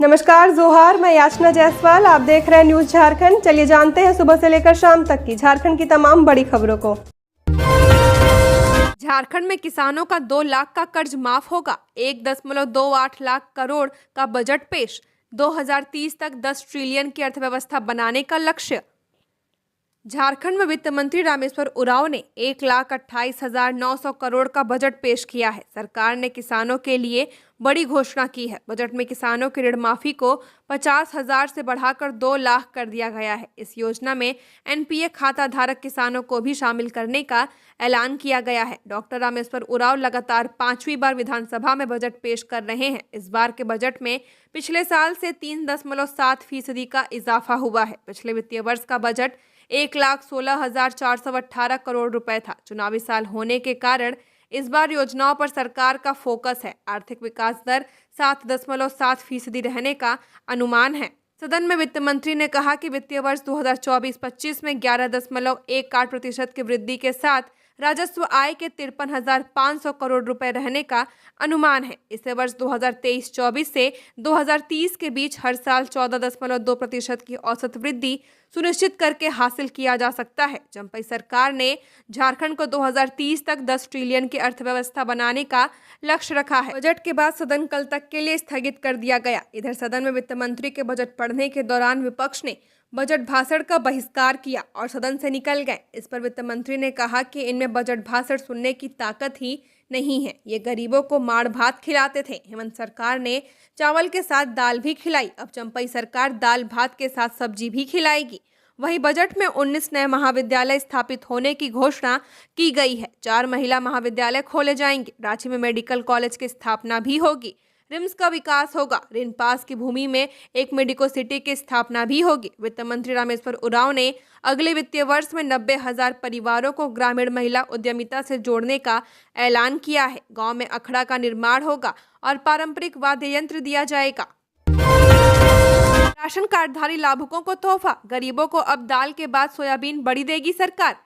नमस्कार जोहार, मैं याचना जायसवाल। आप देख रहे हैं न्यूज झारखंड। चलिए जानते हैं सुबह से लेकर शाम तक की झारखंड की तमाम बड़ी खबरों को। झारखंड में किसानों का 2 लाख का कर्ज माफ होगा। 1.28 लाख करोड़ का बजट पेश। 2030 तक 10 ट्रिलियन की अर्थव्यवस्था बनाने का लक्ष्य। झारखंड में वित्त मंत्री रामेश्वर उरांव ने 1,28,900 करोड़ का बजट पेश किया है। सरकार ने किसानों के लिए बड़ी घोषणा की है। बजट में किसानों की ऋण माफी को 50,000 से बढ़ाकर 2 लाख कर दिया गया है। इस योजना में एनपीए खाता धारक किसानों को भी शामिल करने का ऐलान किया गया है। डॉक्टर रामेश्वर उरांव लगातार 5वीं बार विधानसभा में बजट पेश कर रहे हैं। इस बार के बजट में पिछले साल से 3.7% का इजाफा हुआ है। पिछले वित्तीय वर्ष का बजट 1,16,418 करोड़ रुपए था। चुनावी साल होने के कारण इस बार योजनाओं पर सरकार का फोकस है। आर्थिक विकास दर 7.7% रहने का अनुमान है। सदन में वित्त मंत्री ने कहा कि वित्तीय वर्ष 2024-25 में 11.18% की वृद्धि के साथ राजस्व आय के 53,500 करोड़ रुपए रहने का अनुमान है। इसे वर्ष 2023-24 से 2030 के बीच हर साल 14.2% की औसत वृद्धि सुनिश्चित करके हासिल किया जा सकता है। चंपई सरकार ने झारखंड को 2030 तक 10 ट्रिलियन की अर्थव्यवस्था बनाने का लक्ष्य रखा है। बजट के बाद सदन कल तक के लिए स्थगित कर दिया गया। इधर सदन में वित्त मंत्री के बजट पढ़ने के दौरान विपक्ष ने बजट भाषण का बहिष्कार किया और सदन से निकल गए। इस पर वित्त मंत्री ने कहा कि इनमें बजट भाषण सुनने की ताकत ही नहीं है। ये गरीबों को माड़ भात खिलाते थे। हेमंत सरकार ने चावल के साथ दाल भी खिलाई। अब चंपई सरकार दाल भात के साथ सब्जी भी खिलाएगी। वहीं बजट में 19 नए महाविद्यालय स्थापित होने की घोषणा की गई है। 4 महिला महाविद्यालय खोले जाएंगे। रांची में मेडिकल कॉलेज की स्थापना भी होगी। रिम्स का विकास होगा। ऋण पास की भूमि में एक मेडिको सिटी की स्थापना भी होगी। वित्त मंत्री रामेश्वर उरांव ने अगले वित्तीय वर्ष में 90,000 परिवारों को ग्रामीण महिला उद्यमिता से जोड़ने का ऐलान किया है। गांव में अखड़ा का निर्माण होगा और पारंपरिक वाद्य यंत्र दिया जाएगा। राशन कार्डधारी लाभुकों को तोहफा। गरीबों को अब दाल के बाद सोयाबीन बड़ी देगी सरकार।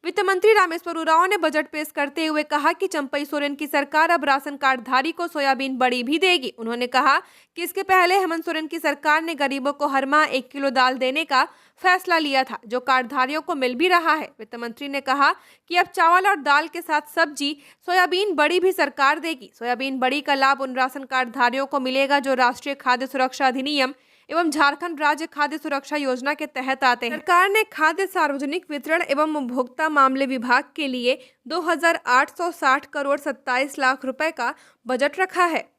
वित्त मंत्री रामेश्वर उरांव ने बजट पेश करते हुए कहा कि चंपई सोरेन की सरकार अब राशन कार्डधारी को सोयाबीन बड़ी भी देगी। उन्होंने कहा कि इसके पहले हेमंत सोरेन की सरकार ने गरीबों को हर माह 1 किलो दाल देने का फैसला लिया था, जो कार्डधारियों को मिल भी रहा है। वित्त मंत्री ने कहा कि अब चावल और दाल के साथ सब्जी सोयाबीन बड़ी भी सरकार देगी। सोयाबीन बड़ी का लाभ उन राशन कार्डधारियों को मिलेगा जो राष्ट्रीय खाद्य सुरक्षा अधिनियम एवं झारखंड राज्य खाद्य सुरक्षा योजना के तहत आते हैं। सरकार ने खाद्य सार्वजनिक वितरण एवं उपभोक्ता मामले विभाग के लिए 2,860 करोड़ 27 लाख रुपए का बजट रखा है।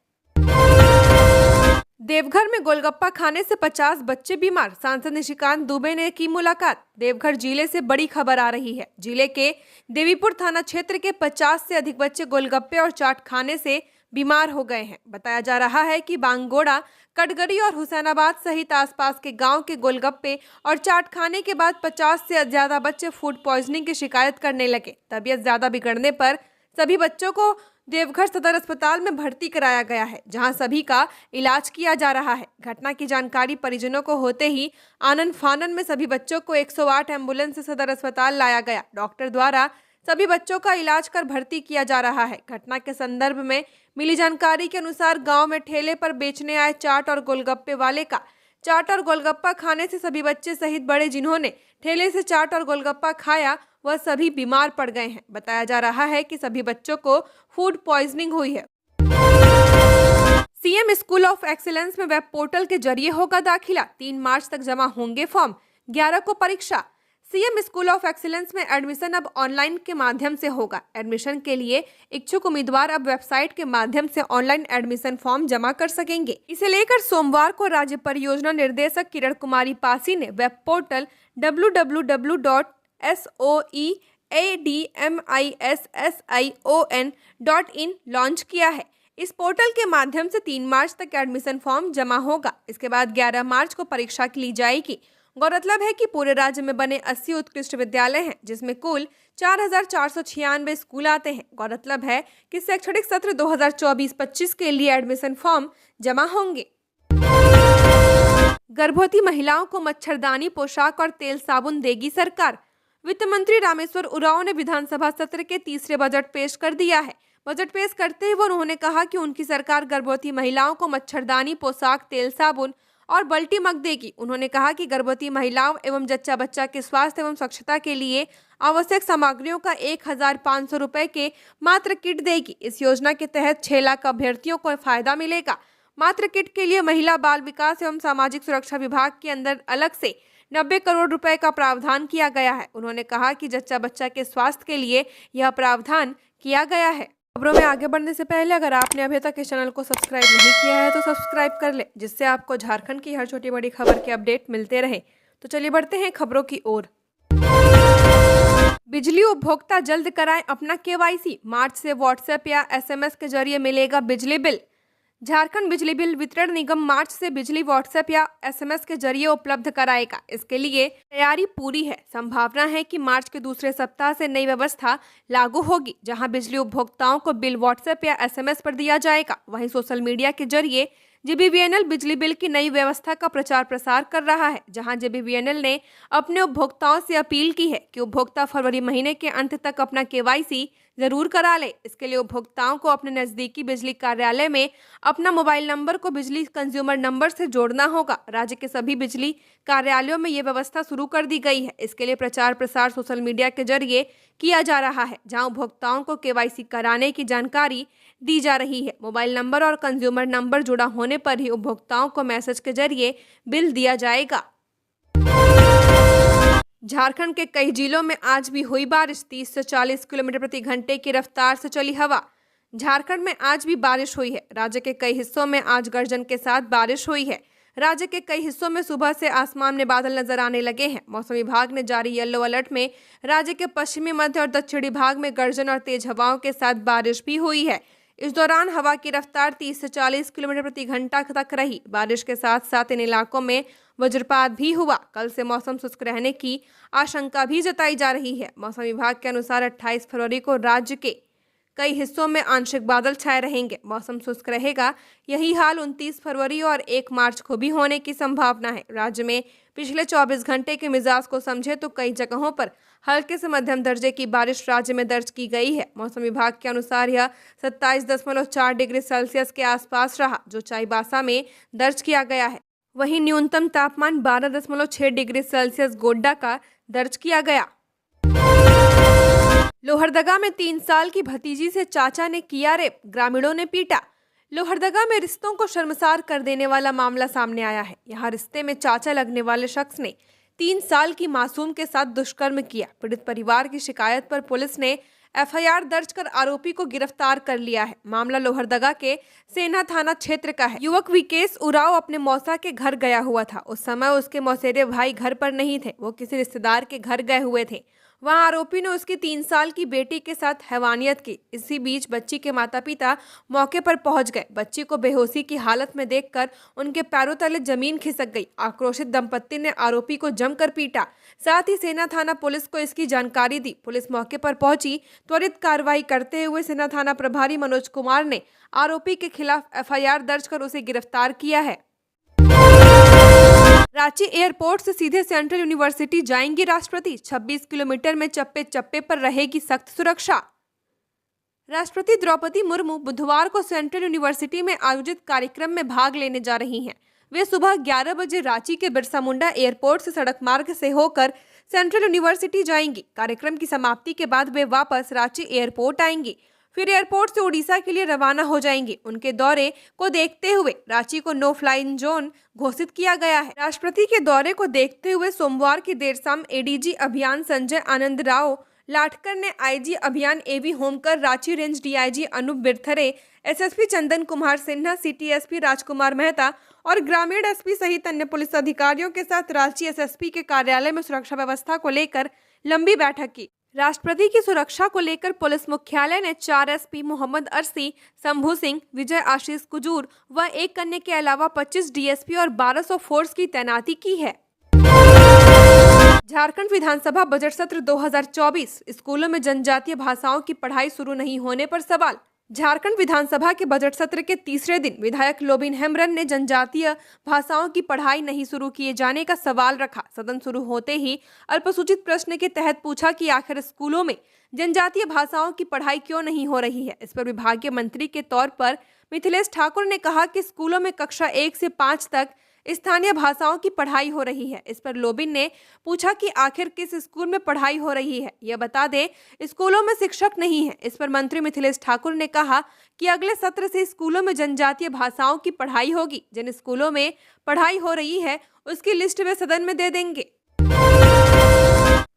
देवघर में गोलगप्पा खाने से 50 बच्चे बीमार। सांसद निशिकांत दुबे ने की मुलाकात। देवघर जिले से बड़ी खबर आ रही है। जिले के देवीपुर थाना क्षेत्र के 50 से अधिक बच्चे गोलगप्पे और चाट खाने से बीमार हो गए हैं। बताया जा रहा है कि बांगोड़ा, कटगरी और हुसैनाबाद सहित आसपास के गांव के गोलगप्पे और चाट खाने के बाद 50 से ज्यादा बच्चे फूड पॉइजनिंग की शिकायत करने लगे। तबीयत ज्यादा बिगड़ने पर सभी बच्चों को देवघर सदर अस्पताल में भर्ती कराया गया है, जहां सभी का इलाज किया जा रहा है। घटना की जानकारी परिजनों को होते ही आनन फानन में सभी बच्चों को 108 एम्बुलेंस से सदर अस्पताल लाया गया। डॉक्टर द्वारा सभी बच्चों का इलाज कर भर्ती किया जा रहा है। घटना के संदर्भ में मिली जानकारी के अनुसार गांव में ठेले पर बेचने आए चाट और गोलगप्पे वाले का चाट और गोलगप्पा खाने से सभी बच्चे सहित बड़े जिन्होंने ठेले से चाट और गोलगप्पा खाया वह सभी बीमार पड़ गए हैं। बताया जा रहा है कि सभी बच्चों को फूड पॉइजनिंग हुई है। सीएम स्कूल ऑफ एक्सीलेंस में वेब पोर्टल के जरिए होगा दाखिला। 3 मार्च तक जमा होंगे फॉर्म। 11 को परीक्षा। सीएम स्कूल ऑफ एक्सीलेंस में एडमिशन अब ऑनलाइन के माध्यम से होगा। एडमिशन के लिए इच्छुक उम्मीदवार अब वेबसाइट के माध्यम से ऑनलाइन एडमिशन फॉर्म जमा कर सकेंगे। इसे लेकर सोमवार को राज्य परियोजना निर्देशक किरण कुमारी पासी ने वेब पोर्टल www.soeadmision.in लॉन्च किया है। इस पोर्टल के माध्यम से 3 मार्च तक एडमिशन फॉर्म जमा होगा। इसके बाद 11 मार्च को परीक्षा ली जाएगी। गौरतलब है कि पूरे राज्य में बने 80 उत्कृष्ट विद्यालय हैं, जिसमें कुल 4,496 स्कूल आते हैं। गौरतलब है कि शैक्षणिक सत्र 2024-25 के लिए एडमिशन फॉर्म जमा होंगे। गर्भवती महिलाओं को मच्छरदानी, पोशाक और तेल साबुन देगी सरकार। वित्त मंत्री रामेश्वर उरांव ने विधानसभा सत्र के तीसरे बजट पेश कर दिया है। बजट पेश करते हुए उन्होंने कहा कि उनकी सरकार गर्भवती महिलाओं को मच्छरदानी, पोशाक, तेल, साबुन और बल्टी मग देगी। उन्होंने कहा कि गर्भवती महिलाओं एवं जच्चा बच्चा के स्वास्थ्य एवं स्वच्छता के लिए आवश्यक सामग्रियों का 1,500 रुपए के मात्र किट देगी। इस योजना के तहत 6 लाख अभ्यर्थियों को फायदा मिलेगा। मात्र किट के लिए महिला बाल विकास एवं सामाजिक सुरक्षा विभाग के अंदर अलग से 90 करोड़ रुपए का प्रावधान किया गया है। उन्होंने कहा कि जच्चा बच्चा के स्वास्थ्य के लिए यह प्रावधान किया गया है। खबरों में आगे बढ़ने से पहले अगर आपने अभी तक इस चैनल को सब्सक्राइब नहीं किया है तो सब्सक्राइब कर ले, जिससे आपको झारखंड की हर छोटी बड़ी खबर के अपडेट मिलते रहे। तो चलिए बढ़ते हैं खबरों की ओर। बिजली उपभोक्ता जल्द कराएं अपना KYC। मार्च से व्हाट्सएप या SMS के जरिए मिलेगा बिजली बिल। झारखंड बिजली बिल वितरण निगम मार्च से बिजली व्हाट्सएप या SMS के जरिए उपलब्ध कराएगा। इसके लिए तैयारी पूरी है। संभावना है कि मार्च के दूसरे सप्ताह से नई व्यवस्था लागू होगी, जहां बिजली उपभोक्ताओं को बिल व्हाट्सएप या SMS पर दिया जाएगा। वहीं सोशल मीडिया के जरिए JBVNL बिजली बिल की नई व्यवस्था का प्रचार प्रसार कर रहा है, जहां JBVNL ने अपने उपभोक्ताओं से अपील की है कि उपभोक्ता फरवरी महीने के अंत तक अपना KYC जरूर करा ले। इसके लिए उपभोक्ताओं को अपने नजदीकी बिजली कार्यालय में अपना मोबाइल नंबर को बिजली कंज्यूमर नंबर से जोड़ना होगा। राज्य के सभी बिजली कार्यालयों में ये व्यवस्था शुरू कर दी गई है। इसके लिए प्रचार प्रसार सोशल मीडिया के जरिए किया जा रहा है, जहां उपभोक्ताओं को KYC कराने की जानकारी दी जा रही है। मोबाइल नंबर और कंज्यूमर नंबर जुड़ा होने पर ही उपभोक्ताओं को मैसेज के जरिए बिल दिया जाएगा। झारखंड के कई जिलों में आज भी हुई बारिश। 30 से 40 किलोमीटर प्रति घंटे की रफ्तार से चली हवा। झारखंड में आज भी बारिश हुई है। राज्य के कई हिस्सों में आज गर्जन के साथ बारिश हुई है। राज्य के कई हिस्सों में सुबह से आसमान में बादल नजर आने लगे हैं। मौसम विभाग ने जारी येलो अलर्ट में राज्य के पश्चिमी, मध्य और दक्षिणी भाग में गर्जन और तेज हवाओं के साथ बारिश भी हुई है। इस दौरान हवा की रफ्तार 30 से 40 किलोमीटर प्रति घंटा तक रही। बारिश के साथ साथ इन इलाकों में वज्रपात भी हुआ। कल से मौसम शुष्क रहने की आशंका भी जताई जा रही है। मौसम विभाग के अनुसार 28 फरवरी को राज्य के कई हिस्सों में आंशिक बादल छाए रहेंगे। मौसम शुष्क रहेगा। यही हाल 29 फरवरी और 1 मार्च को भी होने की संभावना है। राज्य में पिछले 24 घंटे के मिजाज को समझे तो कई जगहों पर हल्के से मध्यम दर्जे की बारिश राज्य में दर्ज की गई है। मौसम विभाग के अनुसार यह 27.4 डिग्री सेल्सियस के आसपास रहा, जो चाईबासा में दर्ज किया गया है। वहीं न्यूनतम तापमान 12.6 डिग्री सेल्सियस गोड्डा का दर्ज किया गया। लोहरदगा में 3 साल की भतीजी से चाचा ने किया रेप, ग्रामीणों ने पीटा। लोहरदगा में रिश्तों को शर्मसार कर देने वाला मामला सामने आया है। यहाँ रिश्ते में चाचा लगने वाले शख्स ने 3 साल की मासूम के साथ दुष्कर्म किया। पीड़ित परिवार की शिकायत पर पुलिस ने FIR दर्ज कर आरोपी को गिरफ्तार कर लिया है। मामला लोहरदगा के सेना थाना क्षेत्र का है। युवक विकेश उराव अपने मौसा के घर गया हुआ था। उस समय उसके मौसेरे भाई घर पर नहीं थे, वो किसी रिश्तेदार के घर गए हुए थे। वहां आरोपी ने उसकी 3 साल की बेटी के साथ हैवानियत की। इसी बीच बच्ची के माता पिता मौके पर पहुंच गए। बच्ची को बेहोशी की हालत में देखकर उनके पैरों तले जमीन खिसक गई। आक्रोशित दंपत्ति ने आरोपी को जमकर पीटा। साथ ही सेना थाना पुलिस को इसकी जानकारी दी। पुलिस मौके पर पहुंची। त्वरित कार्रवाई करते हुए सेना थाना प्रभारी मनोज कुमार ने आरोपी के खिलाफ FIR दर्ज कर उसे गिरफ्तार किया है। रांची एयरपोर्ट से सीधे सेंट्रल यूनिवर्सिटी जाएंगे राष्ट्रपति। 26 किलोमीटर में चप्पे चप्पे पर रहेगी सख्त सुरक्षा। राष्ट्रपति द्रौपदी मुर्मू बुधवार को सेंट्रल यूनिवर्सिटी में आयोजित कार्यक्रम में भाग लेने जा रही हैं। वे सुबह 11 बजे रांची के बिरसा मुंडा एयरपोर्ट से सड़क मार्ग से होकर सेंट्रल यूनिवर्सिटी जाएंगी। कार्यक्रम की समाप्ति के बाद वे वापस रांची एयरपोर्ट आएंगी, फिर एयरपोर्ट से उड़ीसा के लिए रवाना हो जाएंगे। उनके दौरे को देखते हुए रांची को नो फ्लाई जोन घोषित किया गया है। राष्ट्रपति के दौरे को देखते हुए सोमवार की देर शाम ADG अभियान संजय आनंद राव लाटकर ने IG अभियान AV Homkar, Ranchi range DIG Anup Birthare, SSP Chandan Kumar Sinha, city SP Rajkumar Mehta और ग्रामीण SP सहित अन्य पुलिस अधिकारियों के साथ रांची SSP के कार्यालय में सुरक्षा व्यवस्था को लेकर लंबी बैठक की। राष्ट्रपति की सुरक्षा को लेकर पुलिस मुख्यालय ने 4 SP मोहम्मद अरसी, शंभू सिंह, विजय आशीष कुजूर व 1 अन्य के अलावा 25 DSP और 1200 फोर्स की तैनाती की है। झारखंड विधानसभा बजट सत्र 2024, स्कूलों में जनजातीय भाषाओं की पढ़ाई शुरू नहीं होने पर सवाल। झारखंड विधानसभा के बजट सत्र के तीसरे दिन विधायक लोबिन हेम्ब्रम ने जनजातीय भाषाओं की पढ़ाई नहीं शुरू किए जाने का सवाल रखा। सदन शुरू होते ही अल्पसूचित प्रश्न के तहत पूछा कि आखिर स्कूलों में जनजातीय भाषाओं की पढ़ाई क्यों नहीं हो रही है। इस पर विभागीय मंत्री के तौर पर मिथिलेश ठाकुर ने कहा कि स्कूलों में कक्षा 1 से 5 तक स्थानीय भाषाओं की पढ़ाई हो रही है। इस पर लोबिन ने पूछा कि आखिर किस स्कूल में पढ़ाई हो रही है, यह बता दें। स्कूलों में शिक्षक नहीं है। इस पर मंत्री मिथिलेश ठाकुर ने कहा कि अगले सत्र से स्कूलों में जनजातीय भाषाओं की पढ़ाई होगी। जिन स्कूलों में पढ़ाई हो रही है उसकी लिस्ट वे सदन में दे देंगे।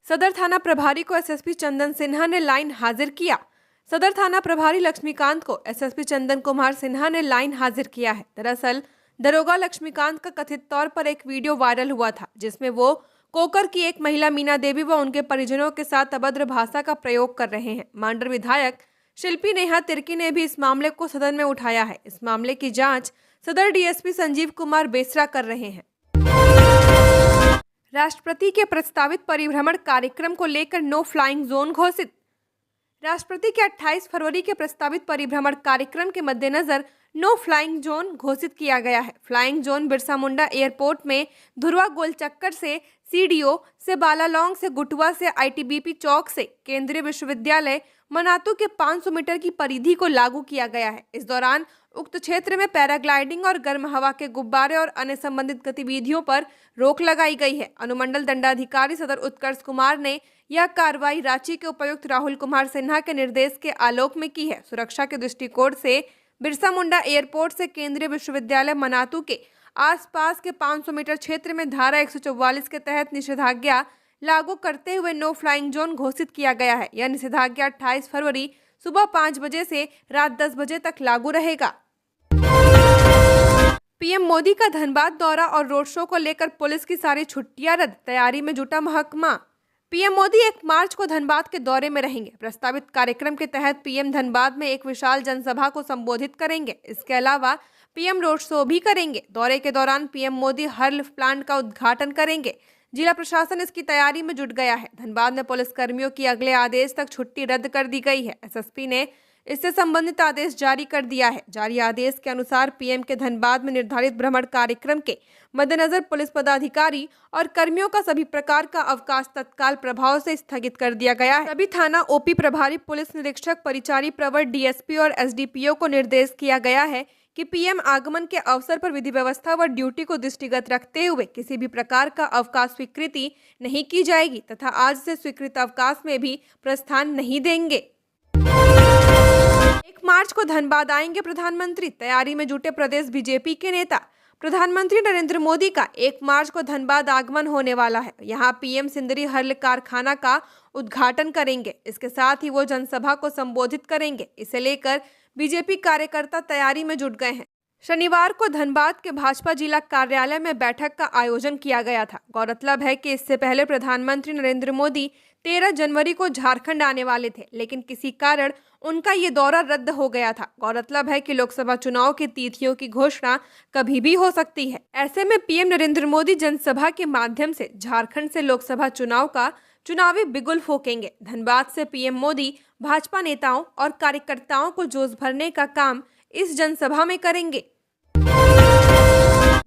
सदर थाना प्रभारी को एसएसपी चंदन सिन्हा ने लाइन हाजिर किया। सदर थाना प्रभारी लक्ष्मीकांत को एसएसपी चंदन कुमार सिन्हा ने लाइन हाजिर किया है। दरअसल दरोगा लक्ष्मीकांत का कथित तौर पर एक वीडियो वायरल हुआ था, जिसमें वो कोकर की एक महिला मीना देवी व उनके परिजनों के साथ अभद्र भाषा का प्रयोग कर रहे हैं। मांडर विधायक शिल्पी नेहा तिर्की ने भी इस मामले को सदन में उठाया है। इस मामले की जांच सदर डीएसपी संजीव कुमार बेसरा कर रहे हैं। राष्ट्रपति के प्रस्तावित परिभ्रमण कार्यक्रम को लेकर नो फ्लाइंग जोन घोषित। राष्ट्रपति के 28 फरवरी के प्रस्तावित परिभ्रमण कार्यक्रम के मद्देनजर नो फ्लाइंग जोन घोषित किया गया है। Flying zone Birsa Munda airport में धुरवा गोल चक्कर से, सीडीओ से, बालालोंग से, गुटुआ से, आईटीबीपी चौक से केंद्रीय विश्वविद्यालय मनातू के 500 मीटर की परिधि को लागू किया गया है। इस दौरान उक्त क्षेत्र में पैराग्लाइडिंग और गर्म हवा के गुब्बारे और अन्य संबंधित गतिविधियों पर रोक लगाई गई है। अनुमंडल दंडाधिकारी सदर उत्कर्ष कुमार ने यह कार्रवाई रांची के उपायुक्त राहुल कुमार सिन्हा के निर्देश के आलोक में की है। सुरक्षा के दृष्टिकोण से बिरसा मुंडा एयरपोर्ट से केंद्रीय विश्वविद्यालय मनातू के आसपास के 500 मीटर क्षेत्र में धारा 144 के तहत निषेधाज्ञा लागू करते हुए नो फ्लाइंग जोन घोषित किया गया है। यह निषेधाज्ञा 28 फरवरी सुबह 5 बजे से रात 10 बजे तक लागू रहेगा। पीएम मोदी का धनबाद दौरा और रोड शो को लेकर पुलिस की सारी छुट्टियां रद्द, तैयारी में जुटा महकमा। पीएम मोदी 1 मार्च को धनबाद के दौरे में रहेंगे। प्रस्तावित कार्यक्रम के तहत पीएम धनबाद में एक विशाल जनसभा को संबोधित करेंगे। इसके अलावा पीएम रोड शो भी करेंगे। दौरे के दौरान पीएम मोदी हर्ल प्लांट का उद्घाटन करेंगे। जिला प्रशासन इसकी तैयारी में जुट गया है। धनबाद में पुलिस कर्मियों की अगले आदेश तक छुट्टी रद्द कर दी गई है। एसएसपी ने इससे संबंधित आदेश जारी कर दिया है। जारी आदेश के अनुसार पीएम के धनबाद में निर्धारित भ्रमण कार्यक्रम के मद्देनजर पुलिस पदाधिकारी और कर्मियों का सभी प्रकार का अवकाश तत्काल प्रभाव से स्थगित कर दिया गया है। सभी थाना ओपी प्रभारी, पुलिस निरीक्षक, परिचारी, प्रवर, डीएसपी और एसडीपीओ को निर्देश किया गया है कि पीएम आगमन के अवसर पर विधि व्यवस्था व ड्यूटी को दृष्टिगत रखते हुए किसी भी प्रकार का अवकाश स्वीकृति नहीं की जाएगी तथा आज से स्वीकृत अवकाश में भी प्रस्थान नहीं देंगे। 1 मार्च को धनबाद आएंगे प्रधानमंत्री, तैयारी में जुटे प्रदेश बीजेपी के नेता। प्रधानमंत्री नरेंद्र मोदी का 1 मार्च को धनबाद आगमन होने वाला है। यहाँ पीएम सिंदरी हर्ल कारखाना का उद्घाटन करेंगे। इसके साथ ही वो जनसभा को संबोधित करेंगे। इसे लेकर बीजेपी कार्यकर्ता तैयारी में जुट गए हैं। शनिवार को धनबाद के भाजपा जिला कार्यालय में बैठक का आयोजन किया गया था। गौरतलब है कि इससे पहले प्रधानमंत्री नरेंद्र मोदी 13 जनवरी को झारखंड आने वाले थे, लेकिन किसी कारण उनका ये दौरा रद्द हो गया था। गौरतलब है कि लोकसभा चुनाव की तिथियों की घोषणा कभी भी हो सकती है। ऐसे में पीएम नरेंद्र मोदी जनसभा के माध्यम से झारखंड से लोकसभा चुनाव का चुनावी बिगुल फूकेंगे। धनबाद से पीएम मोदी भाजपा नेताओं और कार्यकर्ताओं को जोश भरने का काम इस जनसभा में करेंगे।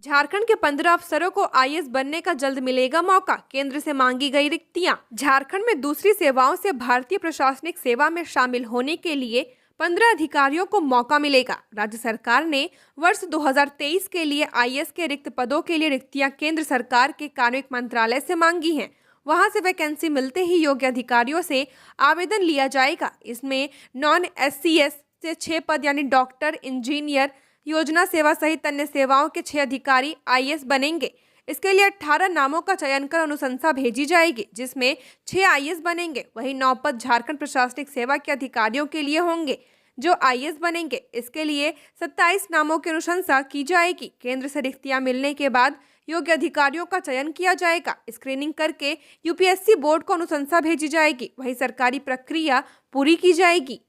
झारखंड के 15 अफसरों को आईएएस बनने का जल्द मिलेगा मौका, केंद्र से मांगी गई रिक्तियां। झारखंड में दूसरी सेवाओं से भारतीय प्रशासनिक सेवा में शामिल होने के लिए 15 अधिकारियों को मौका मिलेगा। राज्य सरकार ने वर्ष 2023 के लिए आईएएस के रिक्त पदों के लिए रिक्तियां केंद्र सरकार के कार्मिक मंत्रालय से मांगी हैं। वहां से वैकेंसी मिलते ही योग्य अधिकारियों से आवेदन लिया जाएगा। इसमें नॉन एससीएस से 6 पद यानी डॉक्टर, इंजीनियर, योजना सेवा सहित अन्य सेवाओं के 6 अधिकारी आईएएस बनेंगे। इसके लिए 18 नामों का चयन कर अनुशंसा भेजी जाएगी, जिसमें 6 आईएएस बनेंगे। वहीं 9 पद झारखंड प्रशासनिक सेवा के अधिकारियों के लिए होंगे जो आईएएस बनेंगे। इसके लिए 27 नामों की अनुशंसा की जाएगी। केंद्र से रिक्तियां मिलने के बाद योग्य अधिकारियों का चयन किया जाएगा। स्क्रीनिंग करके यूपीएससी बोर्ड को अनुशंसा भेजी जाएगी। वहीं सरकारी प्रक्रिया पूरी की जाएगी।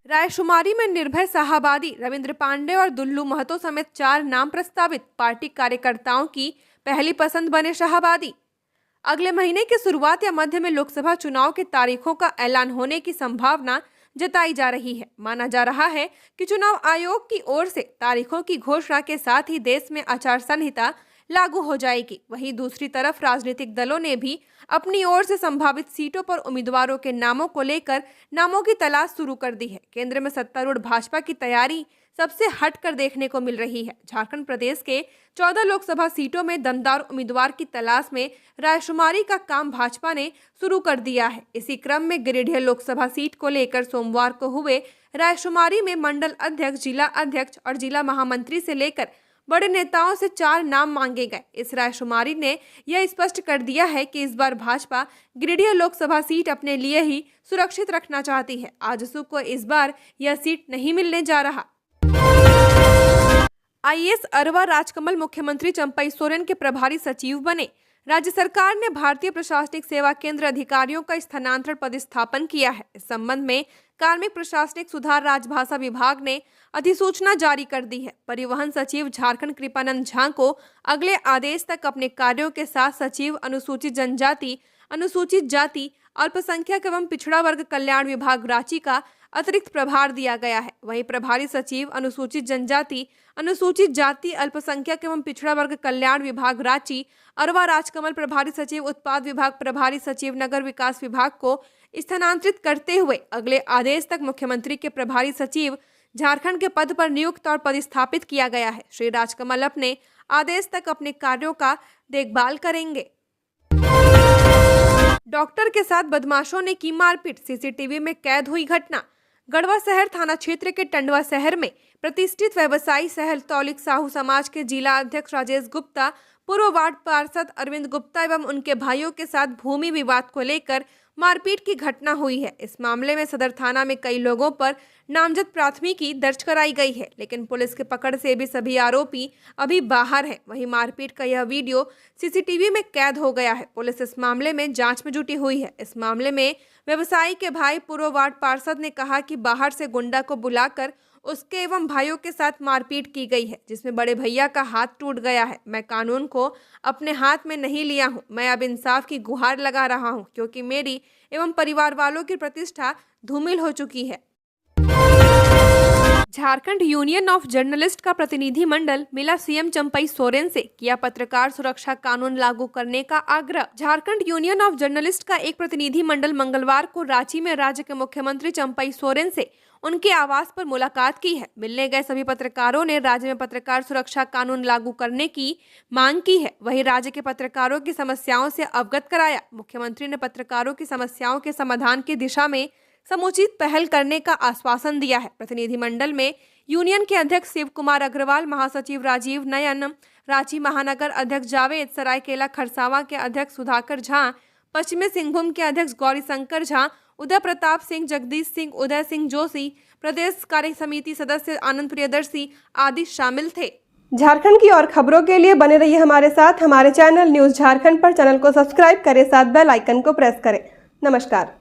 रायशुमारी में निर्भय शाहाबादी, रविंद्र पांडे और दुल्लू महतो समेत 4 नाम प्रस्तावित। पार्टी कार्यकर्ताओं की पहली पसंद बने शाहाबादी। अगले महीने की शुरुआत या मध्य में लोकसभा चुनाव की तारीखों का ऐलान होने की संभावना जताई जा रही है। माना जा रहा है कि चुनाव आयोग की ओर से तारीखों की घोषणा के साथ ही देश में आचार संहिता लागू हो जाएगी। वहीं दूसरी तरफ राजनीतिक दलों ने भी अपनी ओर से संभावित सीटों पर उम्मीदवारों के नामों को लेकर नामों की तलाश शुरू कर दी है। केंद्र में सत्तारूढ़ भाजपा की तैयारी सबसे हटकर देखने को मिल रही है। झारखंड प्रदेश के 14 लोकसभा सीटों में दमदार उम्मीदवार की तलाश में रायशुमारी का काम भाजपा ने शुरू कर दिया है। इसी क्रम में गिरिडीह लोकसभा सीट को लेकर सोमवार को हुए रायशुमारी में मंडल अध्यक्ष, जिला अध्यक्ष और जिला महामंत्री से लेकर बड़े नेताओं से 4 नाम मांगे गए। इस रायशुमारी ने यह स्पष्ट कर दिया है कि इस बार भाजपा गिरिडीह लोकसभा सीट अपने लिए ही सुरक्षित रखना चाहती है। आजसू को इस बार यह सीट नहीं मिलने जा रहा। आईएएस अरवा राजकमल मुख्यमंत्री चंपई सोरेन के प्रभारी सचिव बने। राज्य सरकार ने भारतीय प्रशासनिक सेवा केंद्र अधिकारियों का स्थानांतरण पदस्थापन किया है। इस संबंध में कार्मिक प्रशासनिक सुधार राजभाषा विभाग ने अधिसूचना जारी कर दी है। परिवहन सचिव झारखंड कृपानंद झा को अगले आदेश तक अपने कार्यों के साथ सचिव अनुसूचित जनजाति, अनुसूचित जाति, अल्पसंख्यक एवं पिछड़ा वर्ग कल्याण विभाग रांची का अतिरिक्त प्रभार दिया गया है। वहीं प्रभारी सचिव अनुसूचित जनजाति, अनुसूचित जाति, अल्पसंख्यक एवं पिछड़ा वर्ग कल्याण विभाग रांची अरवा राजकमल प्रभारी सचिव उत्पाद विभाग, प्रभारी सचिव नगर विकास विभाग को स्थानांतरित करते हुए अगले आदेश तक मुख्यमंत्री के प्रभारी सचिव झारखंड के पद पर नियुक्त और पदस्थापित किया गया है। श्री राजकमल अपने आदेश तक अपने कार्यों का देखभाल करेंगे। डॉक्टर के साथ बदमाशों ने की मारपीट, सीसीटीवी में कैद हुई घटना। गढ़वा शहर थाना क्षेत्र के टंडवा शहर में प्रतिष्ठित व्यवसायी सहल तौलिक साहू समाज के जिला अध्यक्ष राजेश गुप्ता, पूर्व वार्ड पार्षद अरविंद गुप्ता एवं उनके भाइयों के साथ भूमि विवाद को लेकर मारपीट की घटना हुई है। इस मामले में सदर थाना में कई लोगों पर नामजद प्राथमिकी दर्ज कराई गई है, लेकिन पुलिस के पकड़ से भी सभी आरोपी अभी बाहर हैं। वहीं मारपीट का यह वीडियो सीसीटीवी में कैद हो गया है। पुलिस इस मामले में जांच में जुटी हुई है। इस मामले में व्यवसायी के भाई पूर्व वार्ड पार्षद ने कहा कि बाहर से गुंडा को बुलाकर उसके एवं भाइयों के साथ मारपीट की गई है, जिसमें बड़े भैया का हाथ टूट गया है। मैं कानून को अपने हाथ में नहीं लिया हूं, मैं अब इंसाफ की गुहार लगा रहा हूं, क्योंकि मेरी एवं परिवार वालों की प्रतिष्ठा धूमिल हो चुकी है। झारखंड यूनियन ऑफ जर्नलिस्ट का प्रतिनिधि मंडल मिला सीएम चंपई सोरेन से, किया पत्रकार सुरक्षा कानून लागू करने का आग्रह। झारखंड यूनियन ऑफ जर्नलिस्ट का एक प्रतिनिधि मंडल मंगलवार को रांची में राज्य के मुख्यमंत्री चंपई सोरेन से उनके आवास पर मुलाकात की है। मिलने गए सभी पत्रकारों ने राज्य में पत्रकार सुरक्षा कानून लागू करने की मांग की है। वहीं राज्य के पत्रकारों की समस्याओं से अवगत कराया। मुख्यमंत्री ने पत्रकारों की समस्याओं के समाधान की दिशा में समुचित पहल करने का आश्वासन दिया है। प्रतिनिधिमंडल में यूनियन के अध्यक्ष शिव कुमार अग्रवाल, महासचिव राजीव नयन, रांची महानगर अध्यक्ष जावेद, सरायकेला खरसावां के अध्यक्ष सुधाकर झा, पश्चिमी सिंहभूम के अध्यक्ष गौरी शंकर झा, उदय प्रताप सिंह, जगदीश सिंह, उदय सिंह जोशी, प्रदेश कार्य समिति सदस्य आनंद प्रियदर्शी आदि शामिल थे। झारखंड की और खबरों के लिए बने रहिए हमारे साथ। हमारे चैनल न्यूज़ झारखंड पर चैनल को सब्सक्राइब करें, साथ बेल आइकन को प्रेस करें। नमस्कार।